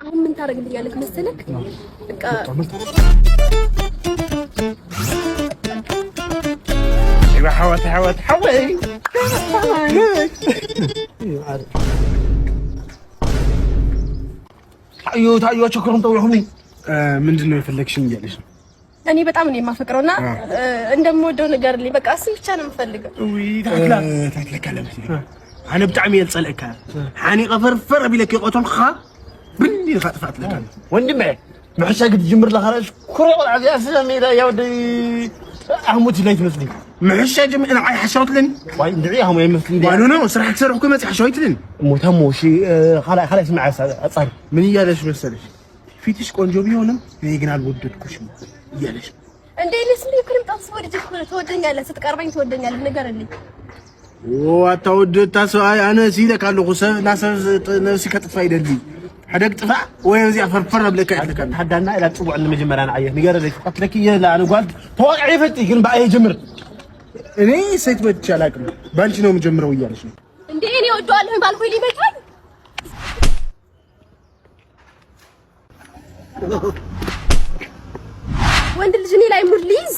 አሁን ምን ታደርግልኛለህ መሰለክ? በቃ يبقى حوت حوي ታዩ ቸኮሩን ተውልሁኝ ምንድነው የፈለግሽኝ እያለሽ ነው? እኔ በጣም ነው የማፈቅረውና እንደምወደው ንገርልኝ። በቃ እሱን ብቻ ነው የምፈልገው። ታክለካለሽ أنا بتعمي يتصلك حاني غفر بيلك يقطعك خا بني خطفت لك وندمع محشا قد جمر لخرج كوري ولا يا سلامي يا ودي أهموتي لا يتمثلي محشا جم أنا عاي حشوت لني واي ندعيهم يمثلي وانا نو صراحة تسرح حكومة حشوت لني مهتم وشي خلاص اسمع أصار من يالش مسلش فيتش كونجو بيونم يجينا الوددكوش يالش እንዴ ለስም ይክርም ታስቦ ልጅ እኮ ተወደኛለህ ስትቀርበኝ ተወደኛለህ ንገርልኝ واتود تاسوي انا سيدك على خسا ناس نفسي كطفا يدلي حدق طفا وين زي فرفر بلك عليك حدانا الى تصبع المجمر انا عيه نقر لك قتلك لا انا قلت توقعي فتي كن باي جمر اني سيت بتش علاقم بانش ነው መጀመሪያው ይያልሽ እንዴ እኔ ወደዋለሁ ባልኩኝ ሊበቃኝ ወንድ ልጅ እኔ ላይ ሙድ ሊዝ